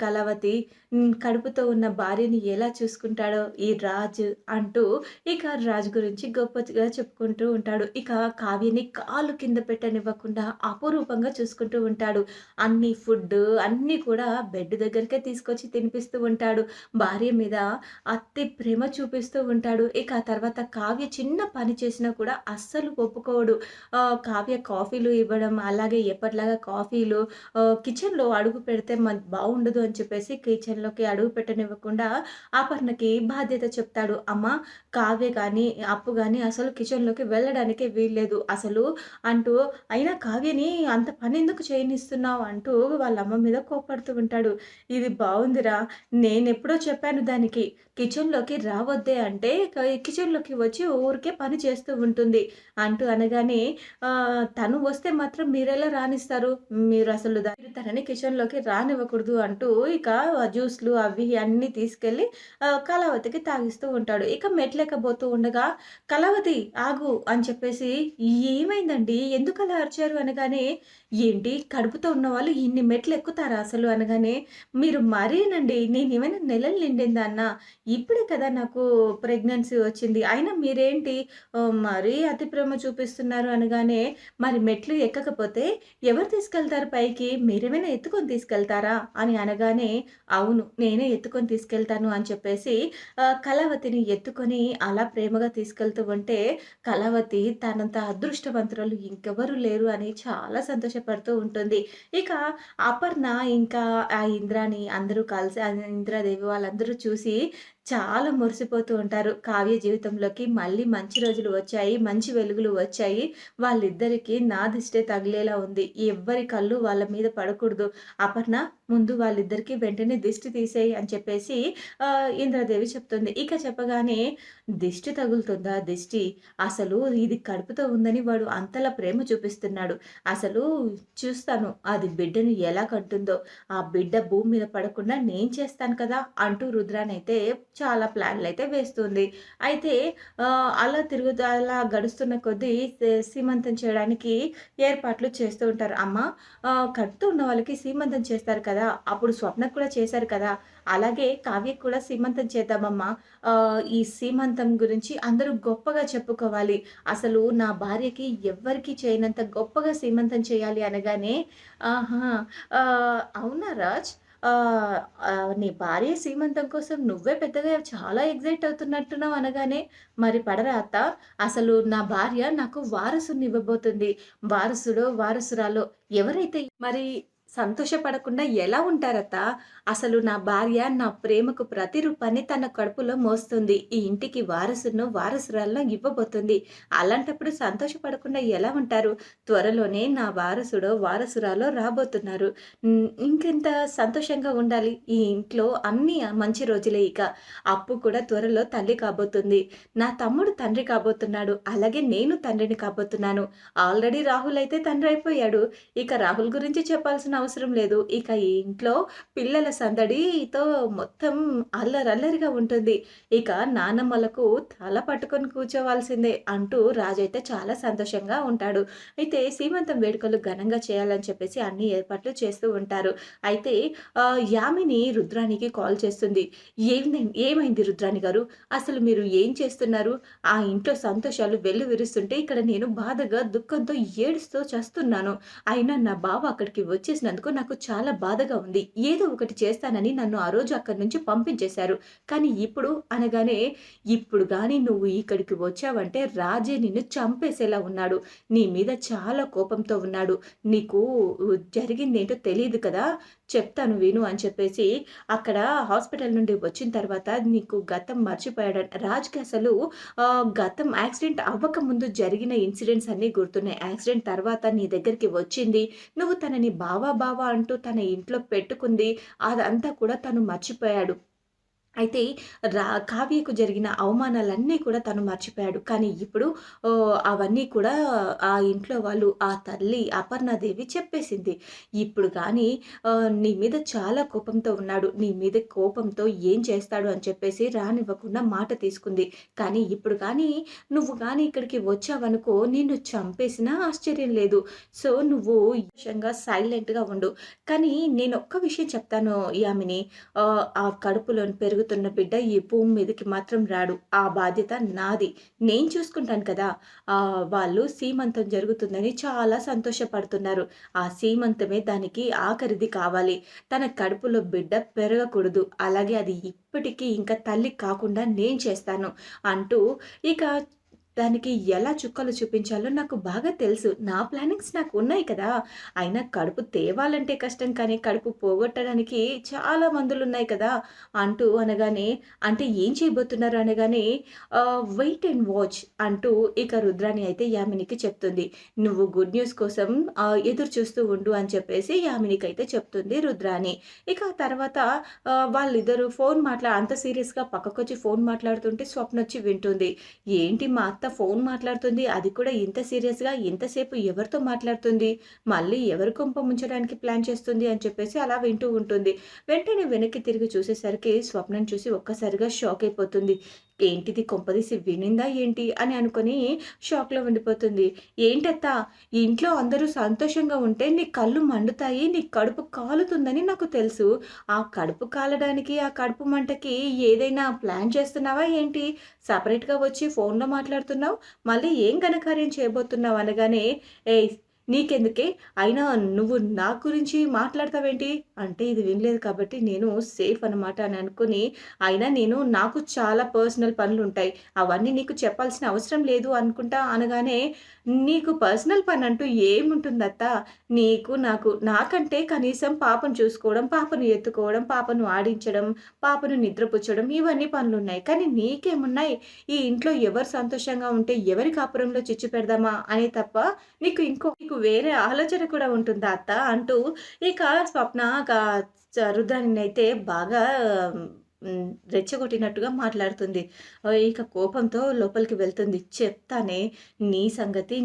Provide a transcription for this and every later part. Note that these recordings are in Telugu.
కళావతి కడుపుతో ఉన్న భార్యని ఎలా చూసుకుంటాడో ఈ రాజు అంటూ ఇక రాజు గురించి గొప్పగా చెప్పుకుంటూ ఉంటాడు. ఇక కావ్యని కాలు కింద పెట్టనివ్వకుండా అపురూపంగా చూసుకుంటూ ఉంటాడు. అన్ని ఫుడ్డు అన్నీ కూడా బెడ్ దగ్గరికే తీసుకొచ్చి తినిపిస్తూ ఉంటాడు. భార్య మీద అతి ప్రేమ చూపిస్తూ ఉంటాడు. ఇక ఆ తర్వాత కావ్య చిన్న పని చేసినా కూడా అస్సలు ఒప్పుకోడు. కావ్య కాఫీలు ఇవ్వడం, అలాగే ఎప్పటిలాగా కాఫీలు కిచెన్‌లో అడుగు పెడితే బావుండదు అని చెప్పేసి కిచెన్‌లోకి అడుగు పెట్టనివ్వకుండా అపర్ణకి బాధ్యత చెప్తాడు. అమ్మ కావ్య గాని, అప్పు గాని అసలు కిచెన్‌లోకి వెళ్ళడానికే వీల్లేదు అసలు అంటూ, అయినా కావ్యని అంత పనెందుకు చేయనిస్తున్నావు అంటూ వాళ్ళ అమ్మ మీద కోప్పడుతూ ఉంటాడు. ఇది బావుందిరా! నేనెప్పుడో చెప్పాను దానికి కిచెన్‌లోకి రావద్దే అంటే కిచెన్‌లోకి వచ్చి ఊరికే పని చేస్తూ ఉంటుంది అంటూ అనగానే తను వస్తే మాత్రం మీరెలా రానిస్తారు? మీరసలు మీరు తనని కిచెన్‌లోకి రానివ్వకూడదు అంటూ ఇక జ్యూస్‌లు అవి అన్నీ తీసుకెళ్ళి కళావతికి తాగిస్తూ ఉంటాడు. ఇక మెట్లెక్కబోతూ ఉండగా, "కళావతి ఆగు" అని చెప్పేసి, "ఏమైందండి? ఎందుకలా అరిచారు?" అనగానే, "ఏంటి కడుపుతో ఉన్నవాళ్ళు ఇన్ని మెట్లెక్కుతారా అసలు?" అనగానే, "మీరు మరీనండి. నేనేమైనా నెలలు నిండిందాన్నా? ఇప్పుడే కదా నాకు ప్రెగ్నెన్సీ వచ్చింది. అయినా మీరేంటి మరీ అతి ప్రేమ చూపిస్తున్నారు" అనగానే, "మరి మెట్లు ఎక్కకపోతే ఎవరు తీసుకెళ్తారు పైకి? మీరేమైనా ఎత్తుకొని తీసుకెళ్తారా?" అని అనగానే, "అవును. నేనే ఎత్తుకొని తీసుకెళ్తాను" అని చెప్పేసి కళావతిని ఎత్తుకొని అలా ప్రేమగా తీసుకెళ్తూ ఉంటే, కళావతి తనంత అదృష్టవంతురాలు ఇంకెవరు లేరు అని చాలా సంతోషపడుతూ ఉంటుంది. ఇక అపర్ణ ఇంకా ఆ ఇంద్రాని అందరూ కలిసి ఇంద్రాదేవి వాళ్ళందరూ చూసి చాలా మురిసిపోతూ ఉంటారు. కావ్య జీవితంలోకి మళ్ళీ మంచి రోజులు వచ్చాయి. మంచి వెలుగులు వచ్చాయి. వాళ్ళిద్దరికీ నా దిష్టే తగిలేలా ఉంది. ఎవ్వరి కళ్ళు వాళ్ళ మీద పడకూడదు. అపర్ణ ముందు వాళ్ళిద్దరికీ వెంటనే దిష్టి తీసేయి అని చెప్పేసి ఇంద్రాదేవి చెప్తుంది. ఇక చెప్పగానే దిష్టి తగులుతుందా దిష్టి? అసలు ఇది కడుపుతో ఉందని వాడు అంతలా ప్రేమ చూపిస్తున్నాడు. అసలు చూస్తాను అది బిడ్డను ఎలా కంటుందో. ఆ బిడ్డ భూమి మీద పడకుండా నేను చేస్తాను కదా! అంటూ రుద్రానైతే చాలా ప్లాన్‌లయితే వేస్తుంది. అయితే అలా గడుస్తున్న కొద్దీ సీమంతం చేయడానికి ఏర్పాట్లు చేస్తూ ఉంటారు. అమ్మ కడుపుతో ఉన్న వాళ్ళకి సీమంతం చేస్తారు కదా! అప్పుడు స్వప్నకు కూడా చేశారు కదా! అలాగే కావ్యకి కూడా సీమంతం చేద్దామమ్మా. ఈ సీమంతం గురించి అందరూ గొప్పగా చెప్పుకోవాలి. అసలు నా భార్యకి ఎవ్వరికీ చేయనంత గొప్పగా సీమంతం చేయాలి అనగానే, ఆహా! అవునా రాజ్? ఆహ్, నీ భార్య సీమంతం కోసం నువ్వే పెద్దగా చాలా ఎక్సైట్ అవుతున్నట్టున్నావు అనగానే, మరి పడరా అత్త? అసలు నా భార్య నాకు వారసుడిని ఇవ్వబోతుంది. వారసుడో, వారసురాలో ఎవరైతే మరి సంతోషపడకుండా ఎలా ఉంటారత్తా? అసలు నా భార్య నా ప్రేమకు ప్రతిరూపాన్ని తన కడుపులో మోస్తుంది. ఈ ఇంటికి వారసుడినో, వారసురాలినో ఇవ్వబోతుంది. అలాంటప్పుడు సంతోషపడకుండా ఎలా ఉంటారు? త్వరలోనే నా వారసుడో, వారసురాలో రాబోతున్నారు. ఇంకెంత సంతోషంగా ఉండాలి. ఈ ఇంట్లో అన్నీ మంచి రోజులే ఇక. అప్పు కూడా త్వరలో తల్లి కాబోతుంది. నా తమ్ముడు తండ్రి కాబోతున్నాడు. అలాగే నేను తండ్రిని కాబోతున్నాను. ఆల్రెడీ రాహుల్ అయితే తండ్రి అయిపోయాడు. ఇక రాహుల్ గురించి చెప్పాల్సిన అవసరం లేదు. ఇక ఈ ఇంట్లో పిల్లల సందడితో మొత్తం అల్లరల్లరిగా ఉంటుంది. ఇక నానమ్మలకు తల పట్టుకొని కూర్చోవాల్సిందే అంటూ రాజైతే చాలా సంతోషంగా ఉంటాడు. అయితే సీమంతం వేడుకలు ఘనంగా చేయాలని చెప్పేసి అన్ని ఏర్పాట్లు చేస్తూ ఉంటారు. అయితే యామిని రుద్రానికి కాల్ చేస్తుంది. ఏమైంది రుద్రాణి గారు? అసలు మీరు ఏం చేస్తున్నారు? ఆ ఇంట్లో సంతోషాలు వెల్లివిరుస్తుంటే ఇక్కడ నేను బాధగా, దుఃఖంతో ఏడుస్తూ చస్తున్నాను. అయినా నా బావ అక్కడికి వచ్చేసినందుకు నాకు చాలా బాధగా ఉంది. ఏదో ఒకటి చేస్తానని నన్ను ఆ రోజు అక్కడి నుంచి పంపించేశారు. కానీ ఇప్పుడు అనగానే, ఇప్పుడు గాని నువ్వు ఇక్కడికి వచ్చావంటే రాజే నిన్ను చంపేసేలా ఉన్నాడు. నీ మీద చాలా కోపంతో ఉన్నాడు. నీకు జరిగిందేంటో తెలీదు కదా! చెప్తాను విను అని చెప్పేసి అక్కడ హాస్పిటల్ నుండి వచ్చిన తర్వాత నీకు గతం మర్చిపోయాడని రాజ్‌కి అసలు గతం యాక్సిడెంట్ అవ్వకముందు జరిగిన ఇన్సిడెంట్స్ అన్నీ గుర్తున్నాయి. యాక్సిడెంట్ తర్వాత నీ దగ్గరికి వచ్చింది. నువ్వు తనని బావ బావ అంటూ తన ఇంట్లో పెట్టుకుంది. అదంతా కూడా తను మర్చిపోయాడు. అయితే కావ్యకు జరిగిన అవమానాలన్నీ కూడా తను మర్చిపోయాడు. కానీ ఇప్పుడు అవన్నీ కూడా ఆ ఇంట్లో వాళ్ళు, ఆ తల్లి అపర్ణాదేవి చెప్పేసింది. ఇప్పుడు గానీ నీ మీద చాలా కోపంతో ఉన్నాడు. నీ మీద కోపంతో ఏం చేస్తాడు అని చెప్పేసి రానివ్వకుండా మాట తీసుకుంది. కానీ ఇప్పుడు గానీ నువ్వు గానీ ఇక్కడికి వచ్చావనుకో నిన్ను చంపేసినా ఆశ్చర్యం లేదు. సో, నువ్వు సైలెంట్‌గా ఉండు. కానీ నేనొక్క విషయం చెప్తాను యామిని. ఆ కడుపులోని పెరుగుతున్న బిడ్డ ఈ భూమి మీదకి మాత్రం రాడు. ఆ బాధ్యత నాది. నేను చూసుకుంటాను కదా! వాళ్ళు సీమంతం జరుగుతుందని చాలా సంతోషపడుతున్నారు. ఆ సీమంతమే దానికి ఆఖరిది కావాలి. తన కడుపులో బిడ్డ పెరగకూడదు. అలాగే అది ఇప్పటికి ఇంకా తల్లి కాకుండా నేను చేస్తాను అంటూ ఇక దానికి ఎలా చుక్కలు చూపించాలో నాకు బాగా తెలుసు. నా ప్లానింగ్స్ నాకున్నాయి కదా! అయినా కడుపు తేవాలంటే కష్టం కానీ, కడుపు పోగొట్టడానికి చాలా మందులున్నాయి కదా! అంటూ అనగానే, అంటే ఏం చేయబోతున్నారు అనగానే, వెయిట్ అండ్ వాచ్ అంటూ ఇక రుద్రాణి అయితే యామినికి చెప్తుంది. నువ్వు గుడ్ న్యూస్ కోసం ఎదురు చూస్తూ ఉండు అని చెప్పేసి యామినికైతే చెప్తుంది రుద్రాణి. ఇక ఆ తర్వాత వాళ్ళిద్దరూ అంత సీరియస్‌గా పక్కకొచ్చి ఫోన్ మాట్లాడుతుంటే స్వప్నొచ్చి వింటుంది. ఏంటి మా అత్త ఫోన్ మాట్లాడుతుంది. అది కూడా ఇంత సీరియస్‌గా ఇంతసేపు ఎవరితో మాట్లాడుతుంది? మళ్ళీ ఎవరి కొంప ముంచడానికి ప్లాన్ చేస్తుంది అని చెప్పేసి అలా వింటూ ఉంటుంది. వెంటనే వెనక్కి తిరిగి చూసేసరికి స్వప్నను చూసి ఒక్కసారిగా షాక్ అయిపోతుంది. ఏంటిది కొంపదీసి వినిందా ఏంటి? అని అనుకోని షాక్‌లో ఉండిపోతుంది. ఏంటత్తా ఇంట్లో అందరూ సంతోషంగా ఉంటే నీ కళ్ళు మండుతాయి. నీ కడుపు కాలుతుందని నాకు తెలుసు. ఆ కడుపు కాలడానికి, ఆ కడుపు మంటకి ఏదైనా ప్లాన్ చేస్తున్నావా ఏంటి? సెపరేట్‌గా వచ్చి ఫోన్‌లో మాట్లాడుతున్నావు. మళ్ళీ ఏం ఘనకార్యం చేయబోతున్నావు అనగానే, ఏయ్! నీకెందుకే? అయినా నువ్వు నా గురించి మాట్లాడతావేంటి? అంటే ఇది వినలేదు కాబట్టి నేను సేఫ్ అనమాట అని అనుకుని, అయినా నాకు చాలా పర్సనల్ పనులుంటాయి. అవన్నీ నీకు చెప్పాల్సిన అవసరం లేదు అనుకుంటా అనగానే, నీకు పర్సనల్ పనంటూ ఏముంటుందత్తా? నాకంటే కనీసం పాపను చూసుకోవడం, పాపను ఎత్తుకోవడం, పాపను ఆడించడం, పాపను నిద్రపుచ్చడం ఇవన్నీ పనులున్నాయి. కానీ నీకేమున్నాయి? ఈ ఇంట్లో ఎవరు సంతోషంగా ఉంటే ఎవరి కాపురంలో చిచ్చు పెడదామా అనే తప్ప నీకు వేరే ఆలోచన కూడా ఉంటుందా అత్త? అంటూ ఇక స్వప్న రుద్రాణినైతే బాగా హ్మ్. రెచ్చగొట్టినట్టుగా మాట్లాడుతుంది. ఇక కోపంతో లోపలికి వెళ్తుంది. చెప్తానే నీ సంగతి,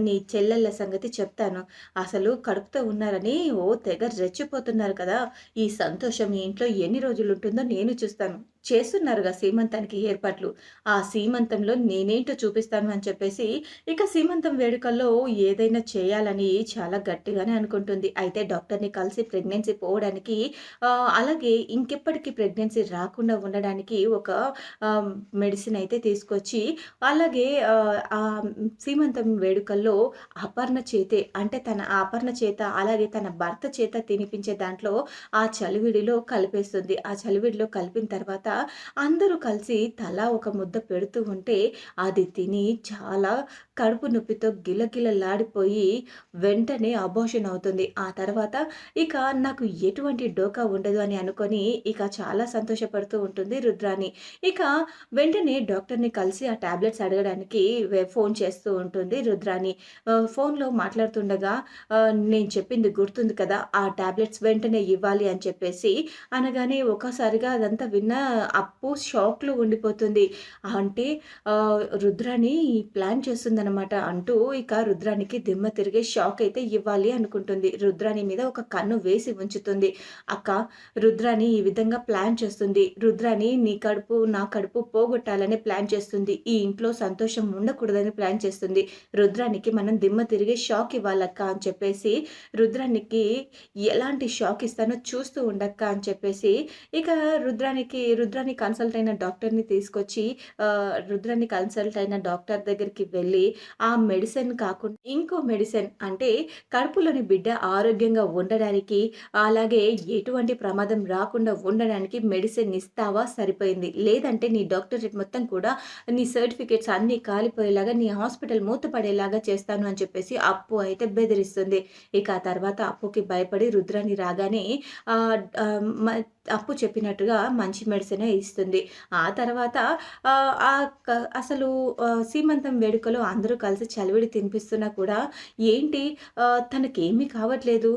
నీ చెల్లెళ్ళ సంగతి చెప్తాను. అసలు కడుపుతో ఉన్నారని తెగ రెచ్చిపోతున్నారు కదా! ఈ సంతోషం ఈ ఇంట్లో ఎన్ని రోజులుంటుందో నేను చూస్తాను. చేస్తున్నారుగా సీమంతానికి ఏర్పాట్లు. ఆ సీమంతంలో నేనేంటో చూపిస్తాను అని చెప్పేసి, ఇక సీమంతం వేడుకల్లో ఏదైనా చేయాలని చాలా గట్టిగానే అనుకుంటుంది. అయితే డాక్టర్‌ని కలిసి ప్రెగ్నెన్సీ పోవడానికి అలాగే ఇంకెప్పటికి ప్రెగ్నెన్సీ రాకుండా ఉండడానికి ఒక ఆహ్, మెడిసిన్ అయితే తీసుకొచ్చి, అలాగే సీమంతం వేడుకల్లో అపర్ణ చేత అలాగే తన భర్త చేత తినిపించే దాంట్లో ఆ చలివిడిలో కలిపేస్తుంది. ఆ చలివిడిలో కలిపిన తర్వాత అందరూ కలిసి తలా ఒక ముద్ద పెడుతూ ఉంటే, అది తిని చాలా కడుపు నొప్పితో గిలగిలలాడిపోయి వెంటనే అబార్షన్ అవుతుంది. ఆ తర్వాత ఇక నాకు ఎటువంటి డోకా ఉండదు అని అనుకోని ఇక చాలా సంతోషపడుతూ ఉంటుంది రుద్రాణి. ఇక వెంటనే డాక్టర్‌ని కలిసి ఆ టాబ్లెట్స్ అడగడానికి ఫోన్ చేస్తూ ఉంటుంది రుద్రాణి. ఫోన్‌లో మాట్లాడుతుండగా నేను చెప్పింది గుర్తుంది కదా! ఆ టాబ్లెట్స్ వెంటనే ఇవ్వాలి అని చెప్పేసి అనగానే ఒక్కసారిగా అదంతా విన్న అప్పు షాక్‌లో ఉండిపోతుంది. అంటే రుద్రాణి ప్లాన్ చేస్తుందనమాట అంటూ ఇక రుద్రానికి దిమ్మ తిరిగే షాక్ అయితే ఇవ్వాలి అనుకుంటుంది. రుద్రాణి మీద ఒక కన్ను వేసి ఉంచుతుంది. అక్క రుద్రాని ఈ విధంగా ప్లాన్ చేస్తుంది. రుద్రాని నీ కడుపు, నా కడుపు పోగొట్టాలని ప్లాన్ చేస్తుంది. ఈ ఇంట్లో సంతోషం ఉండకూడదని ప్లాన్ చేస్తుంది. రుద్రానికి మనం దిమ్మ తిరిగే షాక్ ఇవ్వాలక్క అని చెప్పేసి, రుద్రానికి ఎలాంటి షాక్ ఇస్తానో చూస్తూ ఉండక్క అని చెప్పేసి, ఇక రుద్రాని కన్సల్ట్ అయిన డాక్టర్‌ని తీసుకొచ్చి రుద్రాని కన్సల్ట్ అయిన డాక్టర్ దగ్గరికి వెళ్ళి, ఆ మెడిసిన్ కాకుండా ఇంకో మెడిసిన్ అంటే కడుపులోని బిడ్డ ఆరోగ్యంగా ఉండడానికి అలాగే ఎటువంటి ప్రమాదం రాకుండా ఉండడానికి మెడిసిన్ ఇస్తావా? సరిపోయింది. లేదంటే నీ డాక్టరేట్ మొత్తం కూడా నీ సర్టిఫికేట్స్ అన్నీ కాలిపోయేలాగా, నీ హాస్పిటల్ మూతపడేలాగా చేస్తాను అని చెప్పేసి అప్పు అయితే బెదిరిస్తుంది. ఇక ఆ తర్వాత అప్పుకి భయపడి రుద్రాని రాగానే ఆహ్, ఆహ్, మ అప్పు చెప్పినట్టుగా మంచి మెడిసినే ఇస్తుంది. ఆ తర్వాత ఆహ్, క అసలు సీమంతం వేడుకలో అందరూ కలిసి చలివిడి తినిపిస్తున్నా కూడా ఏంటి తనకేమీ కావట్లేదు.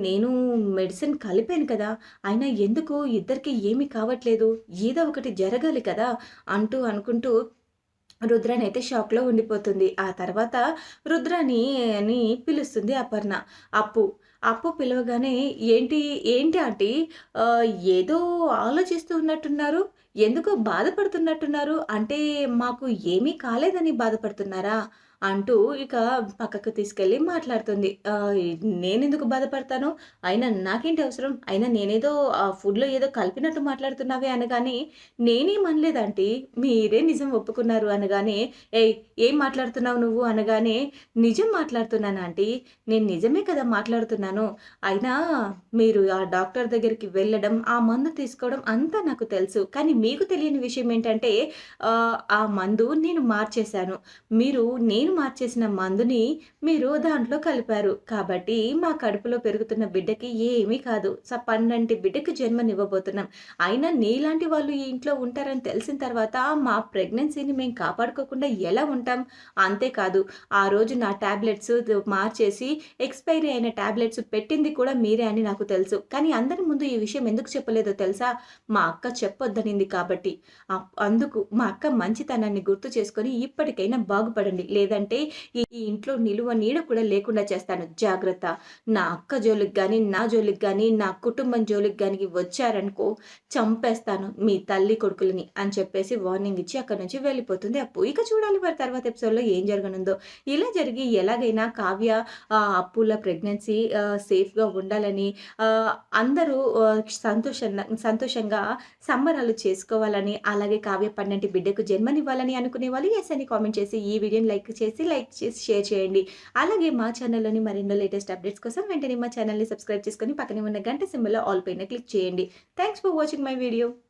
నేను మెడిసిన్ కలిపాను కదా! అయినా ఎందుకు ఇద్దరికీ ఏమీ కావట్లేదు. ఏదో ఒకటి జరగాలి కదా! అనుకుంటూ రుద్రనైతే షాక్‌లో ఉండిపోతుంది. ఆ తర్వాత రుద్రని పిలుస్తుంది అపర్ణ. అప్పు. అప్పు పిలవగానే "ఏంటి, ఏంటి ఆంటీ ఏదో ఆలోచిస్తూ ఉన్నట్టున్నారు? ఎందుకో బాధపడుతున్నట్టున్నారు? అంటే మాకు ఏమీ కాలేదని బాధపడుతున్నారా?" అంటూ ఇక పక్కకు తీసుకెళ్ళి మాట్లాడుతుంది. "నేనెందుకు బాధపడతాను? అయినా నాకేంటి అవసరం? అయినా నేనేదో ఫుడ్‌లో ఏదో కలిపినట్టు మాట్లాడుతున్నావే" అనగానే "నేనేం అనలేదు ఆంటీ. మీరే నిజం ఒప్పుకున్నారు" అనగానే "ఏయ్! ఏం మాట్లాడుతున్నావు నువ్వు?" అనగానే "నిజం మాట్లాడుతున్నాను ఆంటీ. నేను నిజమే కదా మాట్లాడుతున్నాను. అయినా మీరు ఆ డాక్టర్ దగ్గరికి వెళ్ళడం, ఆ మందు తీసుకోవడం అంతా నాకు తెలుసు. కానీ మీకు తెలియని విషయం ఏంటంటే ఆ మందు నేను మార్చేశాను. నేను మార్చేసిన మందుని మీరు దాంట్లో కలిపారు. కాబట్టి మా కడుపులో పెరుగుతున్న బిడ్డకి ఏమీ కాదు. పన్నంటి బిడ్డకి జన్మనివ్వబోతున్నాం. అయినా నీలాంటి వాళ్ళు ఈ ఇంట్లో ఉంటారని తెలిసిన తర్వాత మా ప్రెగ్నెన్సీని మేము కాపాడుకోకుండా ఎలా ఉంటాం? అంతేకాదు ఆ రోజు నా టాబ్లెట్స్ మార్చేసి ఎక్స్‌పైరీ అయిన టాబ్లెట్స్ పెట్టింది కూడా మీరే అని నాకు తెలుసు. కానీ అందరి ముందు ఈ విషయం ఎందుకు చెప్పలేదో తెలుసా? మా అక్క చెప్పొద్దనింది కాబట్టి. అందుకు మా అక్క మంచితనాన్ని గుర్తు చేసుకొని ఇప్పటికైనా బాగుపడండి. లేదంటే ఈ ఇంట్లో నిలువ నీడ కూడా లేకుండా చేస్తాను. జాగ్రత్త. నా అక్క జోలికి గాని, నా జోలికి గాని, నా కుటుంబం జోలికి గాని వచ్చారనుకో చంపేస్తాను మీ తల్లి కొడుకులని అని చెప్పేసి వార్నింగ్ ఇచ్చి అక్కడి నుంచి వెళ్ళిపోతుంది అప్పు. ఇక చూడాలి మరి తర్వాత ఎపిసోడ్‌లో ఏం జరగనుందో. ఇలా జరిగి ఎలాగైనా కావ్య అప్పుల ప్రెగ్నెన్సీ సేఫ్‌గా ఉండాలని ఆహ్, అందరూ సంతోషంగా సంబరాలు చేసుకోవాలని, అలాగే కావ్య పన్నంటి బిడ్డకు జన్మనివ్వాలని అనుకునే వాళ్ళు యెస్ అని కామెంట్ చేసి, ఈ వీడియోని లైక్ చేసి షేర్ చేయండి. అలాగే మా ఛానల్‌లోని మరెన్నో లేటెస్ట్ అప్డేట్స్ కోసం వెంటనే మా ఛానల్‌ని సబ్స్క్రైబ్ చేసుకొని పక్కనే ఉన్న గంట సింబల్‌లో ఆల్ పైన క్లిక్ చేయండి. Thanks for watching my video.